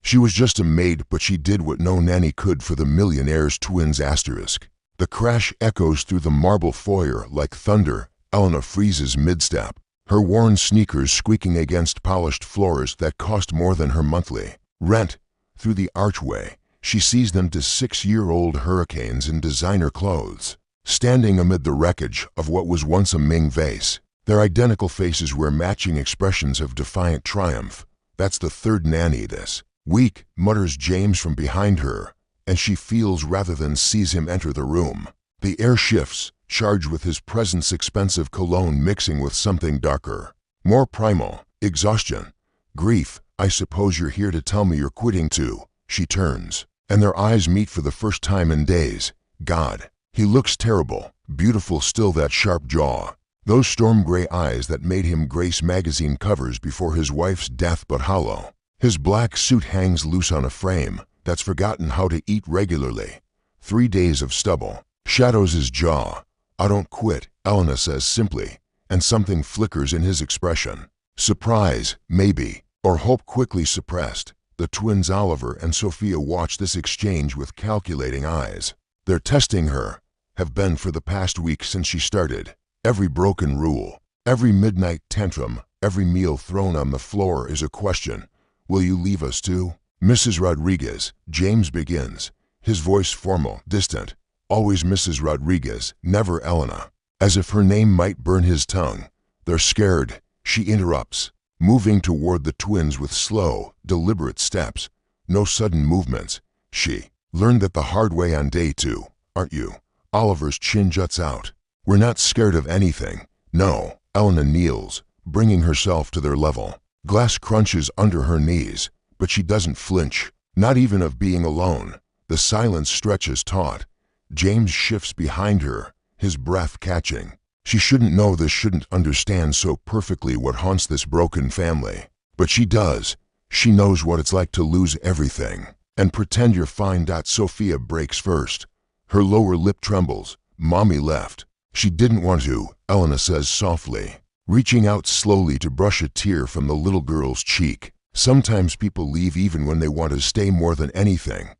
She was just a maid, but she did what no nanny could for the Millionaire's twins asterisk. The crash echoes through the marble foyer like thunder. Elena freezes mid-step, her worn sneakers squeaking against polished floors that cost more than her monthly rent. Through the archway, she sees them to 6-year-old hurricanes in designer clothes, standing amid the wreckage of what was once a Ming vase. Their identical faces wear matching expressions of defiant triumph. "That's the third nanny this week," mutters James from behind her, and she feels rather than sees him enter the room. The air shifts, charged with his presence, expensive cologne mixing with something darker, more primal, exhaustion, grief. "I suppose you're here to tell me you're quitting too." She turns, and their eyes meet for the first time in days. God, he looks terrible, beautiful still, that sharp jaw, those storm gray eyes that made him grace magazine covers before his wife's death, but hollow. His black suit hangs loose on a frame that's forgotten how to eat regularly. 3 days of stubble shadows his jaw. "I don't quit," Elena says simply, and something flickers in his expression. Surprise, maybe, or hope quickly suppressed. The twins Oliver and Sophia watch this exchange with calculating eyes. They're testing her, have been for the past week since she started. Every broken rule, every midnight tantrum, every meal thrown on the floor is a question. "Will you leave us too?" "Mrs. Rodriguez," James begins, his voice formal, distant. Always Mrs. Rodriguez, never Elena, as if her name might burn his tongue. "They're scared," she interrupts, moving toward the twins with slow, deliberate steps. No sudden movements. "She learned that the hard way on day 2, aren't you?" Oliver's chin juts out. "We're not scared of anything. No." Elena kneels, bringing herself to their level. Glass crunches under her knees, but she doesn't flinch, not even of being alone. The silence stretches taut. James shifts behind her, his breath catching. She shouldn't know this, shouldn't understand so perfectly what haunts this broken family. But she does. She knows what it's like to lose everything and pretend you're fine. Sophia breaks first. Her lower lip trembles. "Mommy left." "She didn't want to," Elena says softly, reaching out slowly to brush a tear from the little girl's cheek. "Sometimes people leave even when they want to stay more than anything."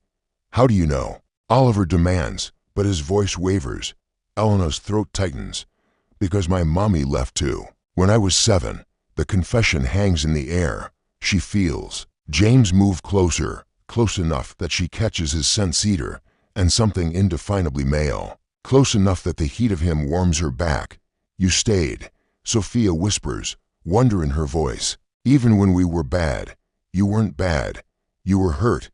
"How do you know?" Oliver demands, but his voice wavers. Elena's throat tightens. "Because my mommy left too. When I was 7. The confession hangs in the air. She feels. James moves closer, close enough that she catches his scent-seeder, and something indefinably male. Close enough that the heat of him warms her back. "You stayed," Sophia whispers, wonder in her voice. "Even when we were bad. You weren't bad. You were hurt."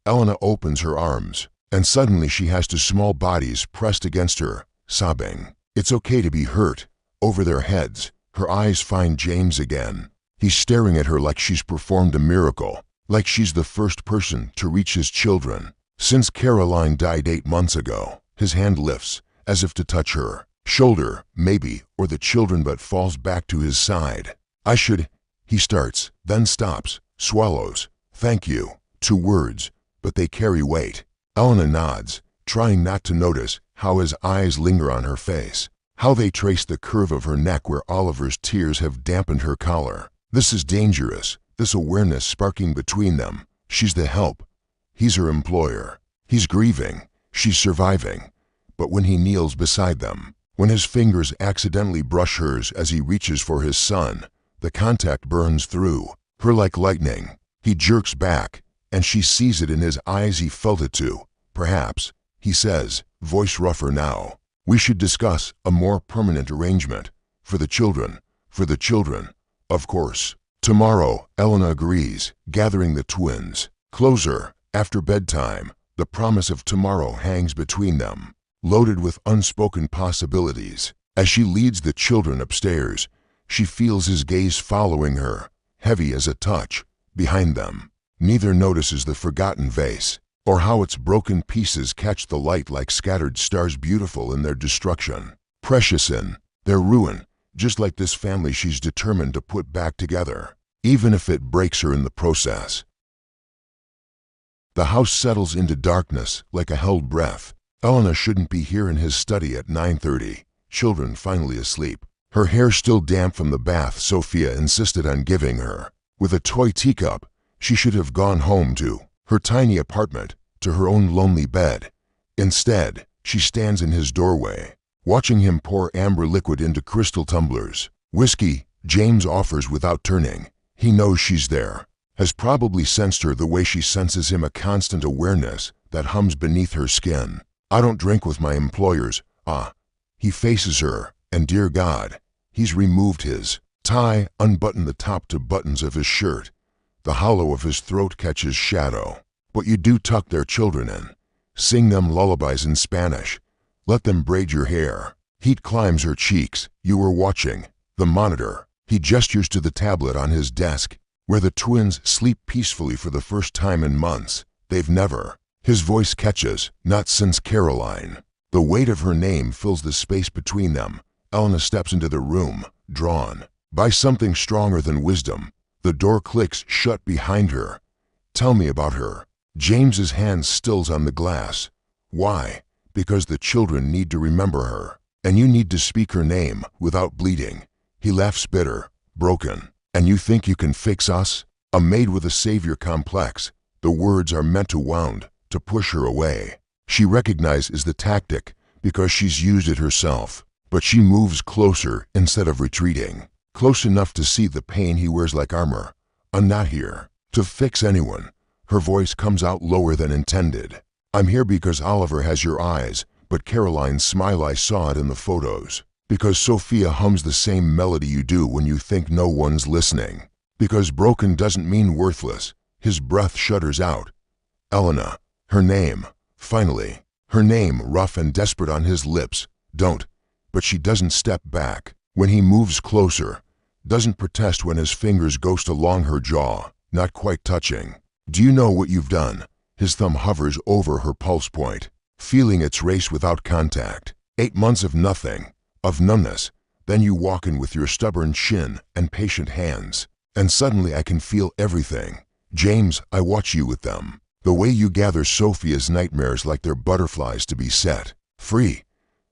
Elena opens her arms, and suddenly she has two small bodies pressed against her, sobbing. It's okay to be hurt. Over their heads, her eyes find James again. He's staring at her like she's performed a miracle, like she's the first person to reach his children since Caroline died 8 months ago. His hand lifts, as if to touch her shoulder, maybe, or the children, but falls back to his side. "I should," he starts, then stops, swallows. "Thank you." 2 words, but they carry weight. Elena nods, trying not to notice how his eyes linger on her face, how they trace the curve of her neck where Oliver's tears have dampened her collar. This is dangerous, this awareness sparking between them. She's the help. He's her employer. He's grieving. She's surviving. But when he kneels beside them, when his fingers accidentally brush hers as he reaches for his son, the contact burns through her like lightning. He jerks back, and she sees it in his eyes. He felt it too. "Perhaps," he says, voice rougher now, "we should discuss a more permanent arrangement. For the children. For the children. Of course." "Tomorrow," Elena agrees, gathering the twins closer. After bedtime, the promise of tomorrow hangs between them, loaded with unspoken possibilities. As she leads the children upstairs, she feels his gaze following her, heavy as a touch. Behind them, neither notices the forgotten vase, or how its broken pieces catch the light like scattered stars, beautiful in their destruction, precious in their ruin, just like this family she's determined to put back together, even if it breaks her in the process. The house settles into darkness like a held breath. Elena shouldn't be here in his study at 9:30, children finally asleep. Her hair still damp from the bath Sophia insisted on giving her. With a toy teacup, She should have gone home to her tiny apartment, to her own lonely bed. Instead, she stands in his doorway, watching him pour amber liquid into crystal tumblers. Whiskey, James offers without turning. He knows she's there, has probably sensed her the way she senses him, a constant awareness that hums beneath her skin. I don't drink with my employers. He faces her, and dear God, he's removed his tie, unbuttoned the top to buttons of his shirt. The hollow of his throat catches shadow. But you do tuck their children in. Sing them lullabies in Spanish. Let them braid your hair. Heat climbs her cheeks. You were watching the monitor. He gestures to the tablet on his desk, where the twins sleep peacefully for the first time in months. They've never. His voice catches, not since Caroline. The weight of her name fills the space between them. Elena steps into the room, drawn by something stronger than wisdom. The door clicks shut behind her. Tell me about her. James's hand stills on the glass. Why? Because the children need to remember her, and you need to speak her name without bleeding. He laughs bitter, broken. And you think you can fix us? A maid with a savior complex. The words are meant to wound, to push her away. She recognizes the tactic because she's used it herself. But she moves closer instead of retreating. Close enough to see the pain he wears like armor. I'm not here to fix anyone. Her voice comes out lower than intended. I'm here because Oliver has your eyes, but Caroline's smile, I saw it in the photos. Because Sophia hums the same melody you do when you think no one's listening. Because broken doesn't mean worthless. His breath shudders out. Elena, her name. Finally, her name, rough and desperate on his lips. Don't. But she doesn't step back. When he moves closer, doesn't protest when his fingers ghost along her jaw, not quite touching. Do you know what you've done? His thumb hovers over her pulse point, feeling its race without contact. 8 months of nothing, of numbness. Then you walk in with your stubborn chin and patient hands, and suddenly I can feel everything. James, I watch you with them. The way you gather Sophia's nightmares like they're butterflies to be set free.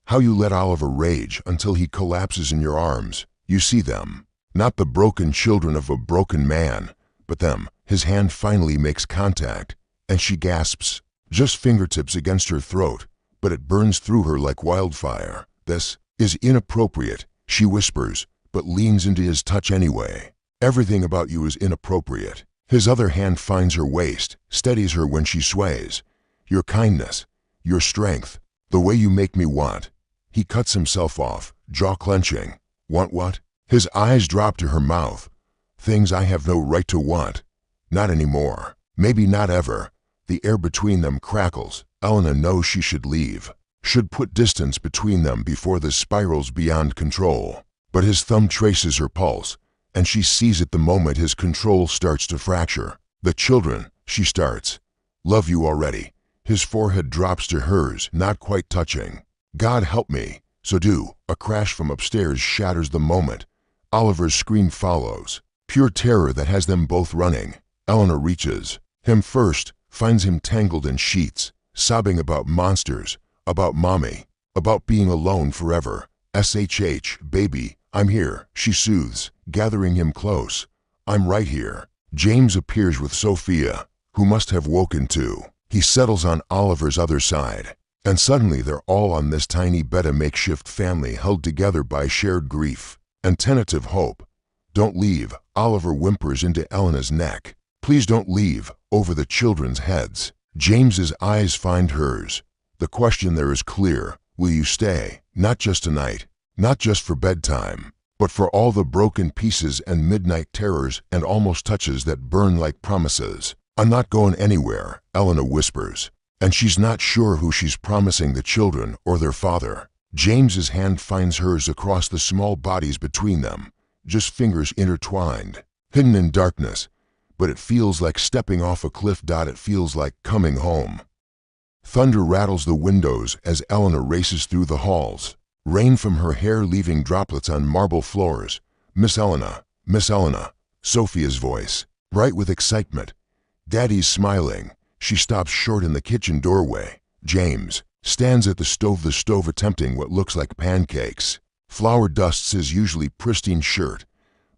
How you let Oliver rage until he collapses in your arms. You see them. Not the broken children of a broken man, but them. His hand finally makes contact, and she gasps. Just fingertips against her throat, but it burns through her like wildfire. This is inappropriate, she whispers, but leans into his touch anyway. Everything about you is inappropriate. His other hand finds her waist, steadies her when she sways. Your kindness, your strength, the way you make me want. He cuts himself off, jaw clenching. Want what? His eyes drop to her mouth. Things I have no right to want. Not anymore. Maybe not ever. The air between them crackles. Elena knows she should leave. Should put distance between them before this spirals beyond control. But his thumb traces her pulse, and she sees it the moment his control starts to fracture. The children, she starts. Love you already. His forehead drops to hers, not quite touching. God help me. So do. A crash from upstairs shatters the moment. Oliver's scream follows. Pure terror that has them both running. Elena reaches him first, finds him tangled in sheets, sobbing about monsters, about mommy, about being alone forever. SHH, baby, I'm here, she soothes, gathering him close. I'm right here. James appears with Sophia, who must have woken too. He settles on Oliver's other side. And suddenly they're all on this tiny bed, a makeshift family held together by shared grief and tentative hope. Don't leave, Oliver whimpers into Elena's neck. Please don't leave, over the children's heads. James's eyes find hers. The question there is clear. Will you stay? Not just tonight, not just for bedtime, but for all the broken pieces and midnight terrors and almost touches that burn like promises. I'm not going anywhere, Elena whispers. And she's not sure who she's promising, the children or their father. James's hand finds hers across the small bodies between them, just fingers intertwined, hidden in darkness. But it feels like stepping off a cliff. It feels like coming home. Thunder rattles the windows as Elena races through the halls. Rain from her hair leaving droplets on marble floors. Miss Elena, Sophia's voice, bright with excitement. Daddy's smiling. She stops short in the kitchen doorway. James stands at the stove attempting what looks like pancakes. Flour dusts his usually pristine shirt.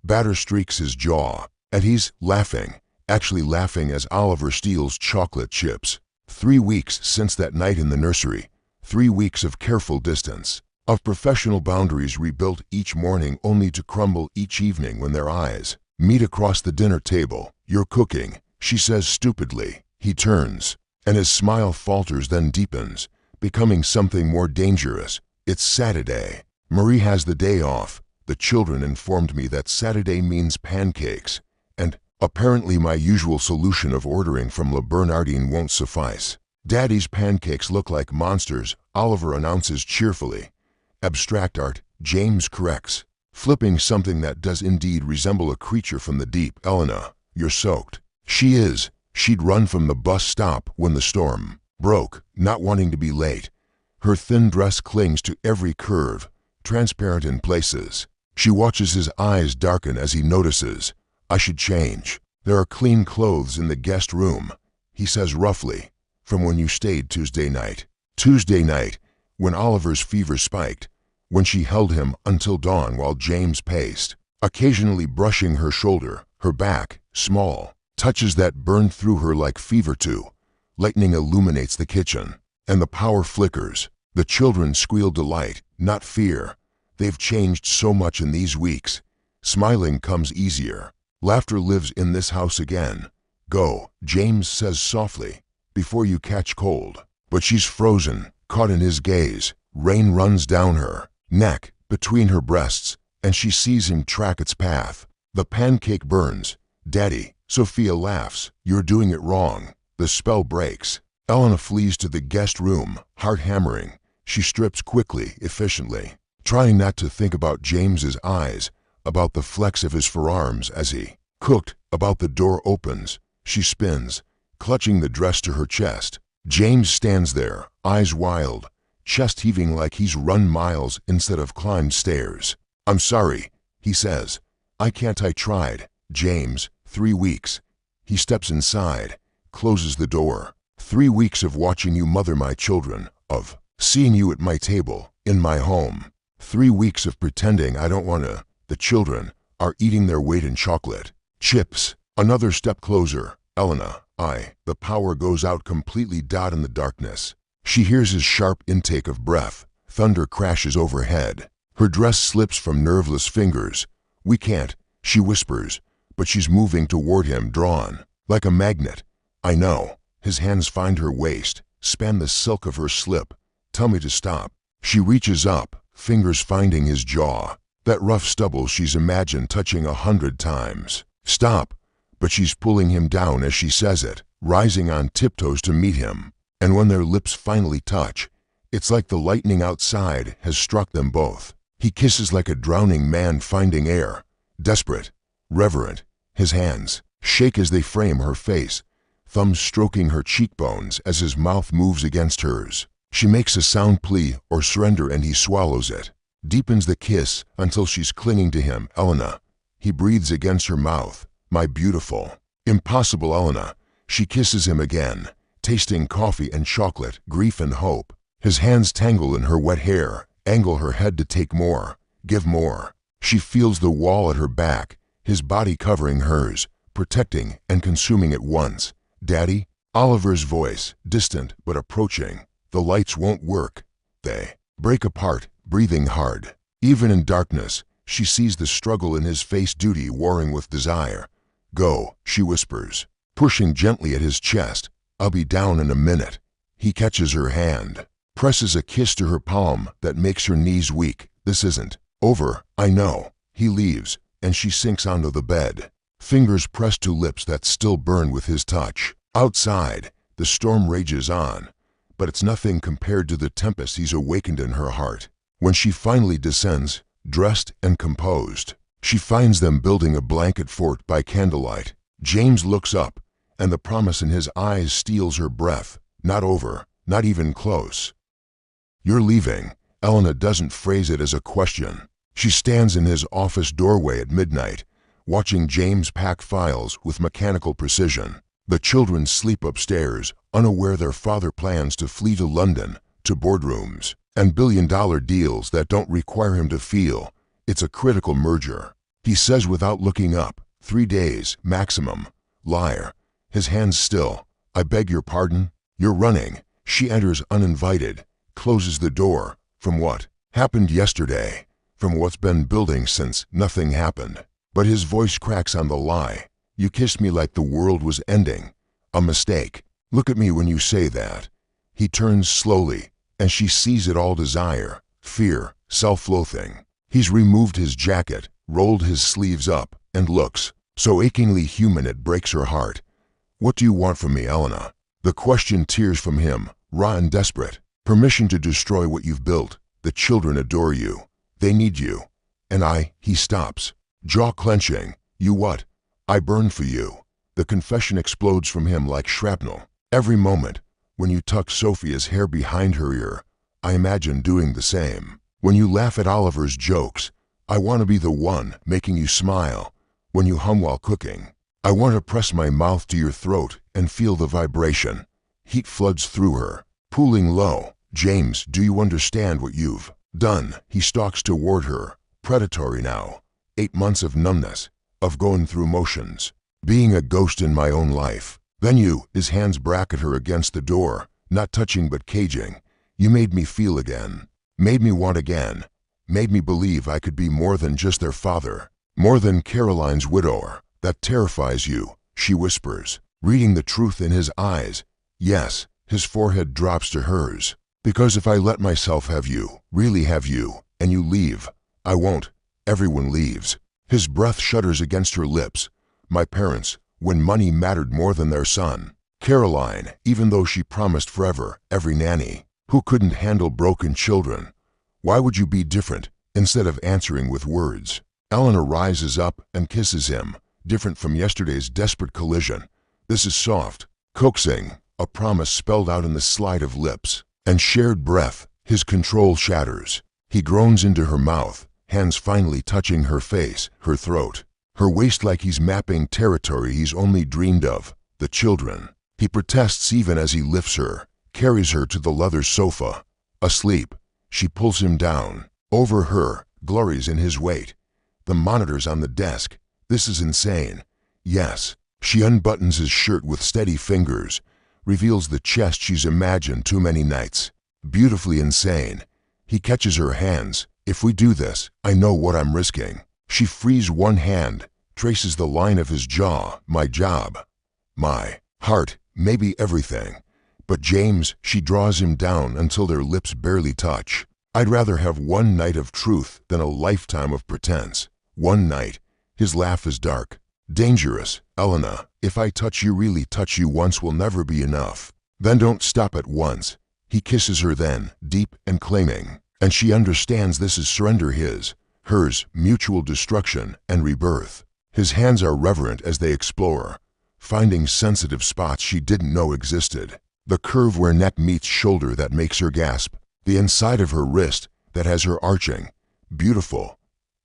Batter streaks his jaw. And he's laughing actually laughing as Oliver steals chocolate chips. 3 weeks since that night in the nursery. 3 weeks of careful distance, of professional boundaries rebuilt each morning only to crumble each evening when their eyes meet across the dinner table. "You're cooking," she says stupidly. He turns, and his smile falters then deepens, becoming something more dangerous. "It's Saturday. Marie has the day off. The children informed me that Saturday means pancakes, and apparently my usual solution of ordering from Le Bernardin won't suffice." "Daddy's pancakes look like monsters," Oliver announces cheerfully. "Abstract art," James corrects, flipping something that does indeed resemble a creature from the deep. "Elena, you're soaked." She is. She'd run from the bus stop when the storm broke, not wanting to be late. Her thin dress clings to every curve, transparent in places. She watches his eyes darken as he notices. "I should change. There are clean clothes in the guest room," he says roughly, "from when you stayed Tuesday night." Tuesday night, when Oliver's fever spiked, when she held him until dawn while James paced, occasionally brushing her shoulder, her back, small, touches that burned through her like fever too. Lightning illuminates the kitchen, and the power flickers. The children squeal delight, not fear. They've changed so much in these weeks. Smiling comes easier. Laughter lives in this house again. "Go," James says softly, "before you catch cold." But she's frozen, caught in his gaze. Rain runs down her neck, between her breasts, and she sees him track its path. The pancake burns. "Daddy," Sophia laughs, "you're doing it wrong." The spell breaks. Elena flees to the guest room, heart hammering. She strips quickly, efficiently, trying not to think about James's eyes, about the flex of his forearms as he cooked, about the door opens. She spins, clutching the dress to her chest. James stands there, eyes wild, chest heaving like he's run miles instead of climbed stairs. "I'm sorry," he says. I tried." "James, 3 weeks." He steps inside, closes the door. 3 weeks of watching you mother my children, of seeing you at my table, in my home. 3 weeks of pretending I don't want to. The children are eating their weight in chocolate chips. Another step closer. "Elena, the power goes out completely. In the darkness, she hears his sharp intake of breath. Thunder crashes overhead. Her dress slips from nerveless fingers. "We can't," she whispers, but she's moving toward him, drawn like a magnet. "I know." His hands find her waist, span the silk of her slip. "Tell me to stop." She reaches up, fingers finding his jaw, that rough stubble she's imagined touching 100 times. "Stop." But she's pulling him down as she says it, rising on tiptoes to meet him. And when their lips finally touch, it's like the lightning outside has struck them both. He kisses like a drowning man finding air, desperate, reverent. His hands shake as they frame her face, thumbs stroking her cheekbones as his mouth moves against hers. She makes a sound plea or surrender and he swallows it, deepens the kiss until she's clinging to him. "Elena." He breathes against her mouth. "My beautiful." "Impossible, Elena." She kisses him again, tasting coffee and chocolate, grief and hope. His hands tangle in her wet hair, angle her head to take more, give more. She feels the wall at her back, his body covering hers, protecting and consuming at once. "Daddy?" Oliver's voice, distant but approaching. "The lights won't work." They break apart, breathing hard. Even in darkness, she sees the struggle in his face, duty warring with desire. "Go," she whispers, pushing gently at his chest. "I'll be down in a minute." He catches her hand, presses a kiss to her palm that makes her knees weak. "This isn't over, I know." He leaves, and she sinks onto the bed, fingers pressed to lips that still burn with his touch. Outside, the storm rages on, but it's nothing compared to the tempest he's awakened in her heart. When she finally descends, dressed and composed, she finds them building a blanket fort by candlelight. James looks up, and the promise in his eyes steals her breath. Not over, not even close. "You're leaving." Elena doesn't phrase it as a question. She stands in his office doorway at midnight, watching James pack files with mechanical precision. The children sleep upstairs, unaware their father plans to flee to London, to boardrooms, and billion-dollar deals that don't require him to feel. It's a critical merger. He says without looking up, 3 days, maximum. Liar. His hands still. I beg your pardon? You're running. She enters uninvited, closes the door. From what happened yesterday? From what's been building since nothing happened. But his voice cracks on the lie. You kissed me like the world was ending. A mistake. Look at me when you say that. He turns slowly, and she sees it all: desire, fear, self-loathing. He's removed his jacket, rolled his sleeves up, and looks so achingly human it breaks her heart. What do you want from me, Elena? The question tears from him, raw and desperate. Permission to destroy what you've built. The children adore you. They need you. And he stops, jaw clenching. You what? I burn for you. The confession explodes from him like shrapnel. Every moment, when you tuck Sophia's hair behind her ear, I imagine doing the same. When you laugh at Oliver's jokes, I want to be the one making you smile. When you hum while cooking, I want to press my mouth to your throat and feel the vibration. Heat floods through her, pooling low. James, do you understand what you've done? He stalks toward her, predatory now. 8 months of numbness, of going through motions, being a ghost in my own life. Then you, his hands bracket her against the door, not touching but caging. You made me feel again, made me want again, made me believe I could be more than just their father, more than Caroline's widower. That terrifies you, she whispers, reading the truth in his eyes. Yes, his forehead drops to hers. Because if I let myself have you, really have you, and you leave, I won't. Everyone leaves. His breath shudders against her lips. My parents, when money mattered more than their son. Caroline, even though she promised forever, every nanny, who couldn't handle broken children. Why would you be different? Instead of answering with words, Eleanor rises up and kisses him, different from yesterday's desperate collision. This is soft, coaxing, a promise spelled out in the slide of lips. And shared breath. His control shatters. He groans into her mouth, hands finally touching her face, her throat, her waist, like he's mapping territory he's only dreamed of, the children. He protests even as he lifts her, carries her to the leather sofa. Asleep, she pulls him down. Over her, glories in his weight. The monitors on the desk. This is insane. Yes. She unbuttons his shirt with steady fingers, reveals the chest she's imagined too many nights. Beautifully insane. He catches her hands. If we do this, I know what I'm risking. She frees one hand, traces the line of his jaw. My job. My heart. Maybe everything. But James, she draws him down until their lips barely touch. I'd rather have one night of truth than a lifetime of pretense. One night. His laugh is dark. Dangerous. Elena, if I touch you, really touch you once, will never be enough. Then don't stop at once. He kisses her then, deep and claiming. And she understands this is surrender, hers, mutual destruction and rebirth. His hands are reverent as they explore, finding sensitive spots she didn't know existed. The curve where neck meets shoulder that makes her gasp. The inside of her wrist that has her arching. Beautiful.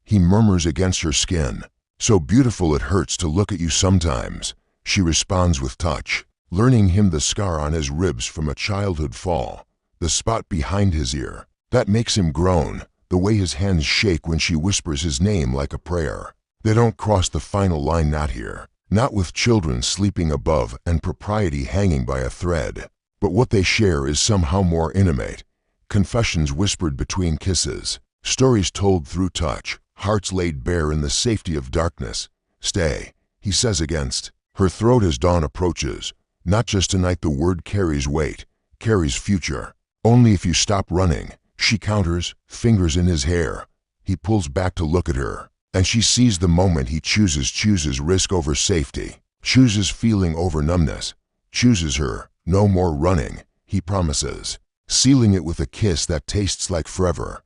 He murmurs against her skin. So beautiful it hurts to look at you sometimes. She responds with touch, learning him the scar on his ribs from a childhood fall, the spot behind his ear. That makes him groan, the way his hands shake when she whispers his name like a prayer. They don't cross the final line, not here. Not with children sleeping above and propriety hanging by a thread. But what they share is somehow more intimate. Confessions whispered between kisses, stories told through touch. Hearts laid bare in the safety of darkness. Stay, he says against her throat as dawn approaches. Not just tonight, the word carries weight, carries future. Only if you stop running, she counters, fingers in his hair. He pulls back to look at her, and she sees the moment he chooses risk over safety, chooses feeling over numbness, chooses her. No more running, he promises, sealing it with a kiss that tastes like forever.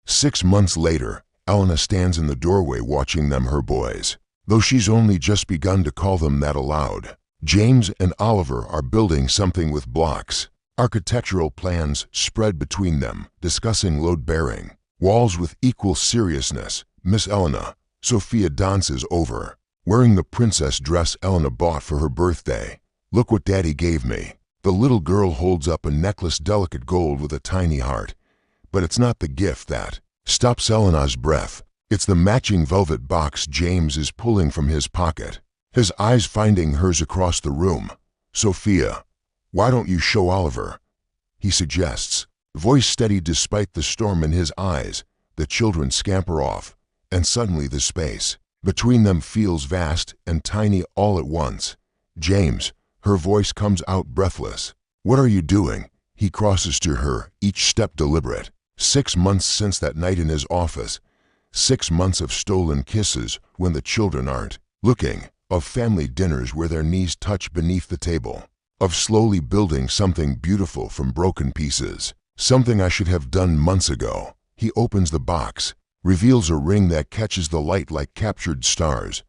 6 months later, Elena stands in the doorway watching them, her boys, though she's only just begun to call them that aloud. James and Oliver are building something with blocks. Architectural plans spread between them, discussing load-bearing. Walls with equal seriousness. Miss Elena, Sophia dances over, wearing the princess dress Elena bought for her birthday. Look what Daddy gave me. The little girl holds up a necklace, delicate gold with a tiny heart. But it's not the gift that stops Elena's breath. It's the matching velvet box James is pulling from his pocket. his eyes finding hers across the room. "Sophia, why don't you show Oliver?" he suggests, voice steady despite the storm in his eyes. The children scamper off, and suddenly the space between them feels vast and tiny all at once. "James," her voice comes out breathless. "What are you doing?" He crosses to her, each step deliberate. 6 months since that night in his office. 6 months of stolen kisses when the children aren't looking, of family dinners where their knees touch beneath the table, of slowly building something beautiful from broken pieces. Something I should have done months ago. He opens the box, reveals a ring that catches the light like captured stars.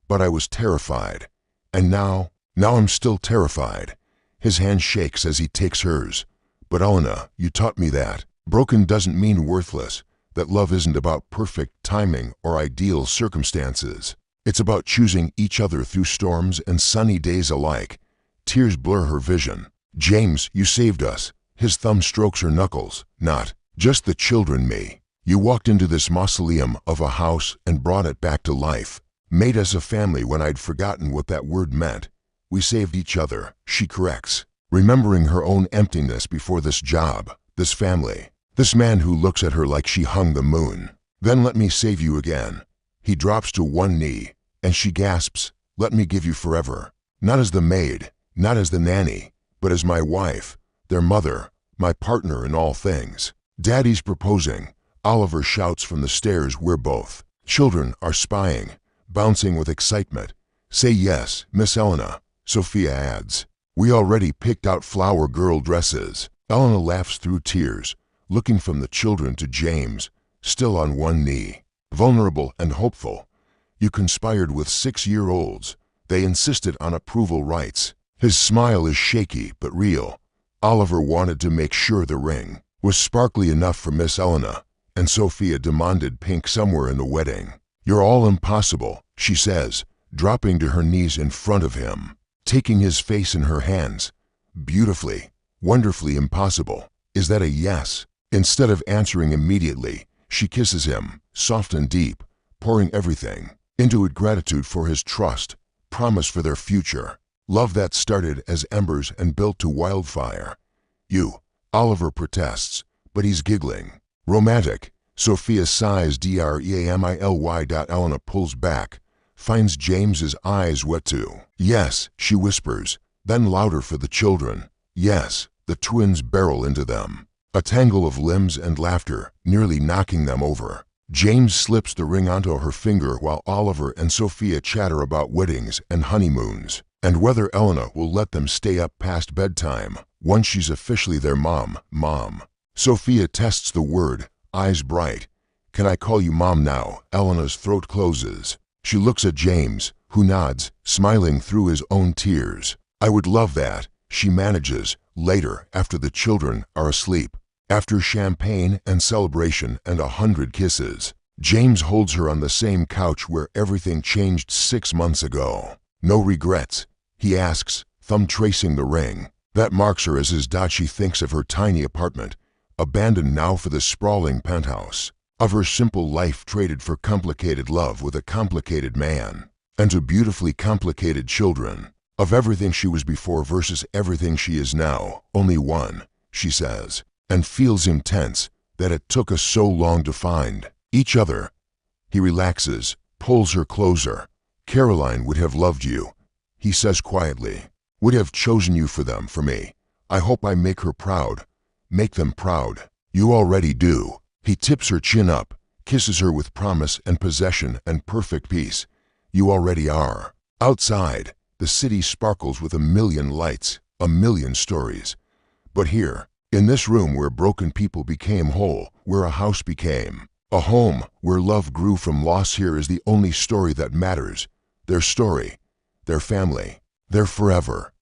But I was terrified. And now I'm still terrified. His hand shakes as he takes hers. "But Elena, you taught me that. Broken doesn't mean worthless. That love isn't about perfect timing or ideal circumstances. It's about choosing each other through storms and sunny days alike." Tears blur her vision. "James, you saved us." His thumb strokes her knuckles. "Not just the children, me. You walked into this mausoleum of a house and brought it back to life. Made us a family when I'd forgotten what that word meant. We saved each other," she corrects, remembering her own emptiness before this job, this family, this man who looks at her like she hung the moon. "Then let me save you again." He drops to one knee, and she gasps, "Let me give you forever. Not as the maid, not as the nanny, but as my wife, their mother, my partner in all things." "Daddy's proposing," Oliver shouts from the stairs where both children are spying, bouncing with excitement. "Say yes, Miss Elena," Sophia adds. "We already picked out flower girl dresses." Elena laughs through tears, looking from the children to James, still on one knee, vulnerable and hopeful. "You conspired with 6-year-olds. They insisted on approval rights." His smile is shaky but real. Oliver wanted to make sure the ring was sparkly enough for Miss Elena, and Sophia demanded pink somewhere in the wedding. "You're all impossible," she says, dropping to her knees in front of him, taking his face in her hands. "Beautifully, wonderfully impossible. Is that a yes?" Instead of answering immediately, she kisses him, soft and deep, pouring everything into it: gratitude for his trust, promise for their future, love that started as embers and built to wildfire. "You," Oliver protests, but he's giggling. "Romantic." Sophia sighs. "Dreamily." Elena pulls back, finds James's eyes wet too. "Yes," she whispers, then louder for the children. "Yes." The twins barrel into them, a tangle of limbs and laughter, nearly knocking them over. James slips the ring onto her finger while Oliver and Sophia chatter about weddings and honeymoons, and whether Elena will let them stay up past bedtime once she's officially their mom. Sophia tests the word, eyes bright. "Can I call you Mom now?" Elena's throat closes. She looks at James, who nods, smiling through his own tears. "I would love that," she manages, later, after the children are asleep. After champagne and celebration and 100 kisses, James holds her on the same couch where everything changed 6 months ago. "No regrets?" he asks, thumb tracing the ring. That marks her as his dot. She thinks of her tiny apartment, abandoned now for the sprawling penthouse, of her simple life traded for complicated love with a complicated man, and to beautifully complicated children, of everything she was before versus everything she is now. "Only one," she says, and feels intense that it took us so long to find each other. He relaxes, pulls her closer. "Caroline would have loved you," he says quietly. "Would have chosen you for them, for me. I hope I make her proud. Make them proud." "You already do." He tips her chin up, kisses her with promise and possession and perfect peace. "You already are." Outside, the city sparkles with a million lights, a million stories. But here, in this room where broken people became whole, where a house became a home, where love grew from loss, here is the only story that matters. Their story, their family, their forever.